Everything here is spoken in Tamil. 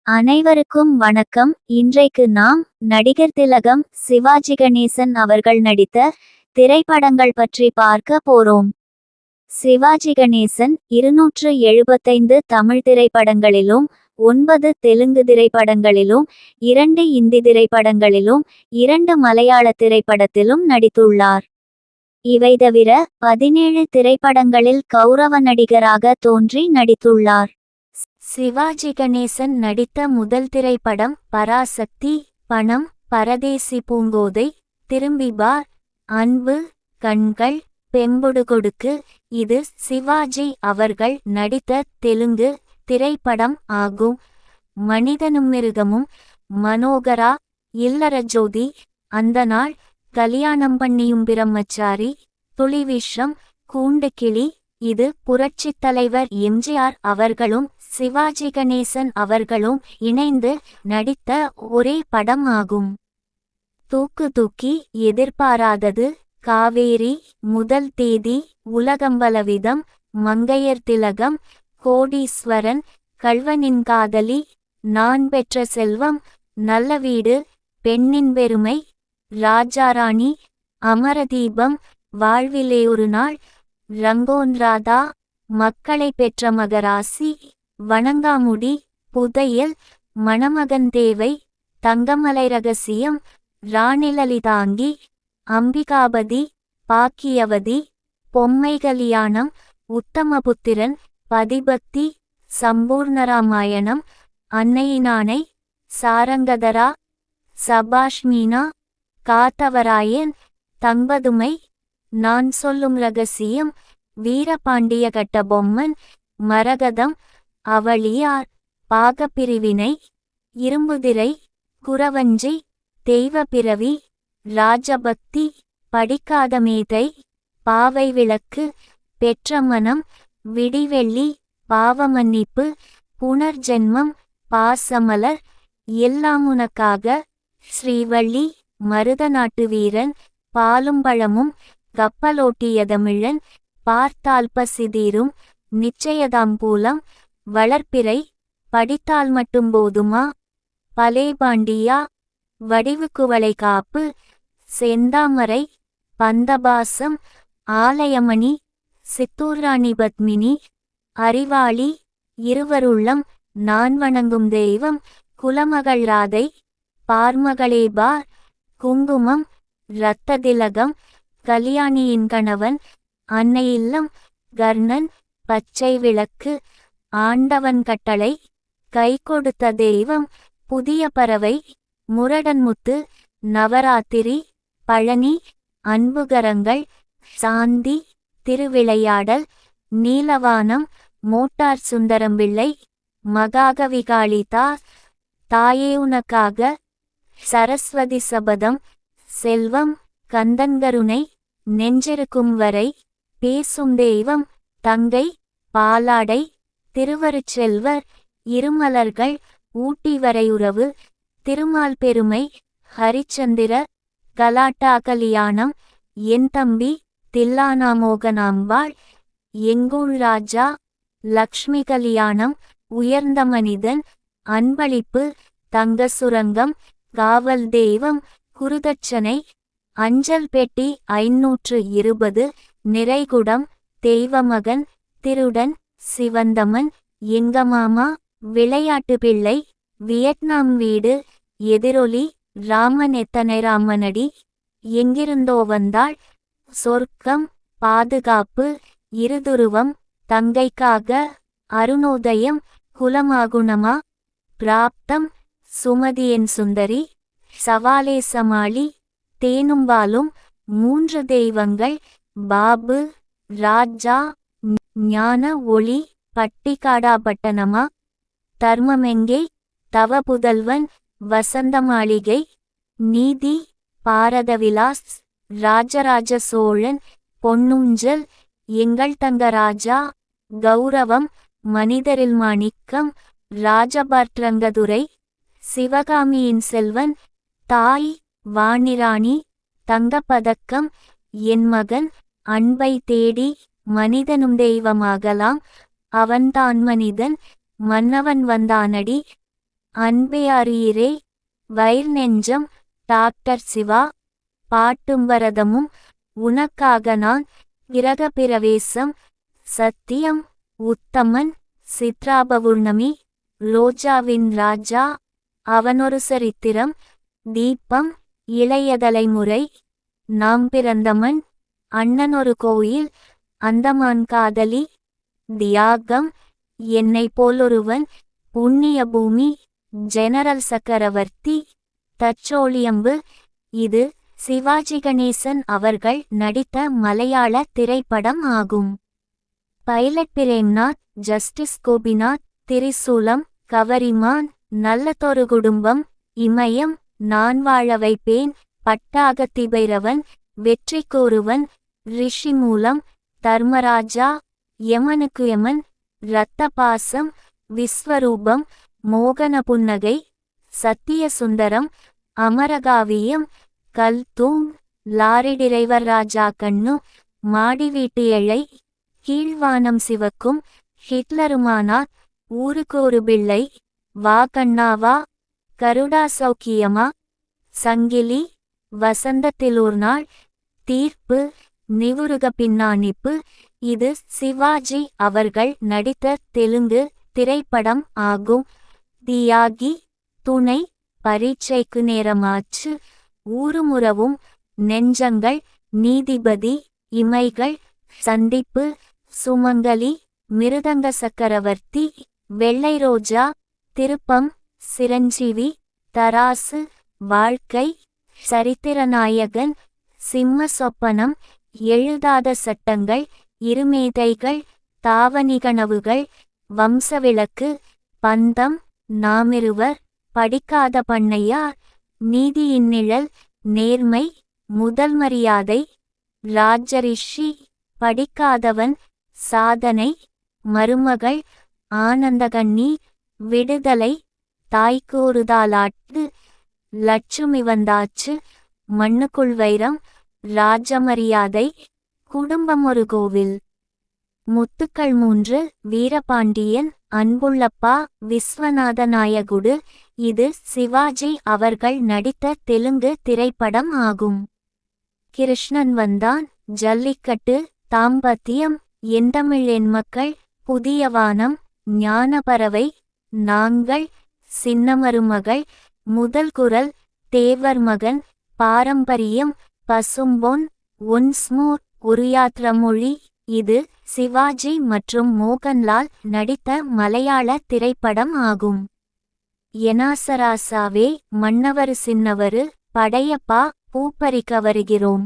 அனைவருக்கும் வணக்கம். இன்றைக்கு நாம் நடிகர் திலகம் சிவாஜி கணேசன் அவர்கள் நடித்த திரைப்படங்கள் பற்றி பார்க்க போறோம். சிவாஜி கணேசன் 275 தமிழ் திரைப்படங்களிலும் 9 தெலுங்கு திரைப்படங்களிலும் 2 இந்தி திரைப்படங்களிலும் 2 மலையாள திரைப்படத்திலும் நடித்துள்ளார். இவை தவிர 17 திரைப்படங்களில் கௌரவ நடிகராக தோன்றி நடித்துள்ளார். சிவாஜி கணேசன் நடித்த முதல் திரைப்படம் பராசக்தி, பணம், பரதேசி பூங்கோதை, திரும்பி பார், அன்பு, கண்கள், பெம்புடு கொடுக்கு. இது சிவாஜி அவர்கள் நடித்த தெலுங்கு திரைப்படம் ஆகும். மனிதனும் மிருகமும், மனோகரா, இல்லற ஜோதி, அந்த நாள், கல்யாணம் பண்ணியும் பிரம்மச்சாரி, துளிவிஷம், கூண்டு கிளி. இது புரட்சித் தலைவர் எம்ஜிஆர் அவர்களும் சிவாஜி கணேசன் அவர்களும் இணைந்து நடித்த ஒரே படம் ஆகும். தூக்கு தூக்கி, எதிர்பாராதது, காவேரி, முதல் தேதி, உலகம்பலவிதம், மங்கையர் திலகம், கோடீஸ்வரன், கள்வனின் காதலி, நான் பெற்ற செல்வம், நல்ல வீடு, பெண்ணின் பெருமை, ராஜாராணி, அமரதீபம், வாழ்விலே ஒரு நாள், ரங்கோன் ராதா, மக்களை பெற்ற மகராசி, வணங்காமுடி, புதையல், மணமகன் தேவை, தங்கமலை ரகசியம், ராணிலலிதாங்கி, அம்பிகாபதி, பாக்கியவதி, பொம்மை கல்யாணம், உத்தமபுத்திரன், பதிபக்தி, சம்பூர்ணராமாயணம், அன்னையினானை, சாரங்கதரா, சபாஷ் மீனா, காத்தவராயன், தங்கதுமை, நான் சொல்லும் ரகசியம், வீரபாண்டிய கட்டபொம்மன், மரகதம், அவளியார், பாகப்பிரிவினை, இரும்புதிரை, குறவஞ்சி, தெய்வ பிறவி, ராஜபக்தி, படிக்காத மேதை, பாவை விளக்கு, பெற்ற மனம், விடிவெள்ளி, பாவமன்னிப்பு, புனர்ஜென்மம், பாசமலர், எல்லாம் உனக்காக, ஸ்ரீவள்ளி, மருதநாட்டு வீரன், பாலும் பழமும், கப்பலோட்டியதமிழன், பார்த்தால் பசிதீரும், நிச்சயதாம்பூலம், வளர்ப்பிறை, படித்தால் மட்டும் போதுமா, பலேபாண்டியா, வடிவுக்குவளை காப்பு, செந்தாமரை, பந்தபாசம், ஆலயமணி, சித்தூர்ராணி பத்மினி, அறிவாளி, இருவருள்ளம், நான் வணங்கும் தெய்வம், குலமகள் ராதை, பார்மகளே பார், குங்குமம், இரத்த திலகம், கல்யாணியின் கணவன், அன்னை இல்லம், கர்ணன், பச்சை விளக்கு, ஆண்டவன் கட்டளை, கை கொடுத்த தெய்வம், புதிய பறவை, முரடன்முத்து, நவராத்திரி, பழனி, அன்புகரங்கள், சாந்தி, திருவிளையாடல், நீலவானம், மோட்டார் சுந்தரம்பிள்ளை, மகாகவிகாளிதா, தாயே உனக்காக, சரஸ்வதி சபதம், செல்வம், கந்தன்கருணை, நெஞ்சிருக்கும் வரை, பேசும் தெய்வம், தங்கை, பாலாடை, திருவருட்செல்வர், இருமலர்கள், ஊட்டி வரையுறவு, திருமால் பெருமை, ஹரிச்சந்திர, கலாட்டா கல்யாணம், என் தம்பி, தில்லானா மோகனாம்பாள், எங்கூழ் ராஜா, லக்ஷ்மி கல்யாணம், உயர்ந்த மனிதன், அன்பளிப்பு, தங்க சுரங்கம், காவல் தெய்வம், குருதட்சணை, அஞ்சல் பெட்டி 520, நிறைகுடம், தெய்வமகன், திருடன், சிவந்தமன், எங்கமாமா, விளையாட்டு பிள்ளை, வியட்நாம் வீடு, எதிரொலி, ராமன் எத்தனை ராமனடி, எங்கிருந்தோ வந்தாள், சொர்க்கம், பாதுகாப்பு, இருதுருவம், தங்கைக்காக, அருணோதயம், குலமாகுணமா, பிராப்தம், சுமதியன் சுந்தரி, சவாலே சமாளி, தேனும்பாலும், 3 தெய்வங்கள், பாபு, ராஜா, ஞான ஒளி, பட்டிக்காடாபட்டணமா, தர்மமெங்கே, தவ புதல்வன், வசந்த மாளிகை, நீதி, பாரதவிலாஸ், ராஜராஜ சோழன், பொன்னூஞ்சல், எங்கள் தங்கராஜா, கௌரவம், மனிதரில் மாணிக்கம், ராஜபாட்ரங்கதுரை, சிவகாமியின் செல்வன், தாய், வாணிராணி, தங்கப்பதக்கம், என் மகன், அன்பை தேடி, மனிதனும் தெய்வமாகலாம், அவன்தான் மனிதன், மன்னவன் வந்தானடி, அன்பே அறியீரே, வயிர் நெஞ்சம், டாக்டர் சிவா, பாட்டும் வரதமும், உனக்காக நான், கிரகப்பிரவேசம், சத்தியம், உத்தமன், சித்ராபவுர்ணமி, ரோஜாவின் ராஜா, அவனொரு சரித்திரம், தீபம், இளைய தலைமுறை, நாம் பிறந்தமன், அண்ணனொரு கோயில், அந்தமான் காதலி, தியாகம், என்னை போலொருவன், புண்ணிய பூமி, ஜெனரல் சக்கரவர்த்தி, தச்சோழியம்பு. இது சிவாஜி கணேசன் அவர்கள் நடித்த மலையாள திரைப்படம் ஆகும். பைலட் பிரேம்நாத், ஜஸ்டிஸ் கோபிநாத், திரிசூலம், கவரிமான், நல்லதொரு குடும்பம், இமயம், நான் வாழ வைப்பேன், பட்டாகத்தி பைரவன், வெற்றி கூறுவன், ரிஷி மூலம், தர்மராஜா, யமனுக்கு யமன், இரத்த பாசம், விஸ்வரூபம், மோகன புன்னகை, சத்திய சுந்தரம், அமரகாவியம், கல்தூங், லாரி டிரைவர் ராஜா கண்ணு, மாடி வீட்டு ஏழை, கீழ்வானம் சிவக்கும், ஹிட்லருமானார், ஊருக்கு ஒரு பிள்ளை, வா கண்ணாவா, கருடா சௌக்கியமா, சங்கிலி, வசந்தத்தில் ஒரு நாள், தீர்ப்பு, நிவுருக பின்னாணிப்பு. இது சிவாஜி அவர்கள் நடித்த தெலுங்கு திரைப்படம் ஆகும். தியாகி, துணை, பரீட்சைக்கு நேரமாச்சு, ஊருமுறவும், நெஞ்சங்கள், நீதிபதி, இமைகள், சந்திப்பு, சுமங்கலி, மிருதங்க சக்கரவர்த்தி, வெள்ளை ரோஜா, திருப்பம், சிரஞ்சீவி, தராசு, வாழ்க்கை, சரித்திரநாயகன், சிம்ம சொப்பனம், எழுதாத சட்டங்கள், இருமேதைகள், தாவணிகனவுகள், வம்சவிளக்கு, பந்தம், நாமிருவர், படிக்காத பண்ணையார், நீதியின் நிழல், நேர்மை, முதல் மரியாதை, ராஜரிஷி, படிக்காதவன், சாதனை, மருமகள், ஆனந்தகண்ணி, விடுதலை, தாய்க்கூறுதாலாட்டு, லட்சுமி வந்தாச்சு, மண்ணுக்குள் வைரம், ராஜமரியாதை, குடும்பம் ஒரு கோவில். முத்துக்கள் 3, வீரபாண்டியன், அன்புள்ளப்பா, விஸ்வநாத நாயகுடு. இது சிவாஜி அவர்கள் நடித்த தெலுங்கு திரைப்படம் ஆகும். கிருஷ்ணன் வந்தான், ஜல்லிக்கட்டு, தாம்பத்தியம், எந்தமிழ் என் மக்கள், புதிய வானம், ஞானபறவை, நாங்கள், சின்னமருமகள், முதல் குரல், தேவர் மகன், பாரம்பரியம், பசும்பொன், ஒன்ஸ்மோர், ஒரு யாத்ரமொழி. இது சிவாஜி மற்றும் மோகன்லால் நடித்த மலையாள திரைப்படம் ஆகும். எனாசராசாவே, மன்னவரு சின்னவரு, படையப்பா, பூப்பறிக்க வருகிறோம்.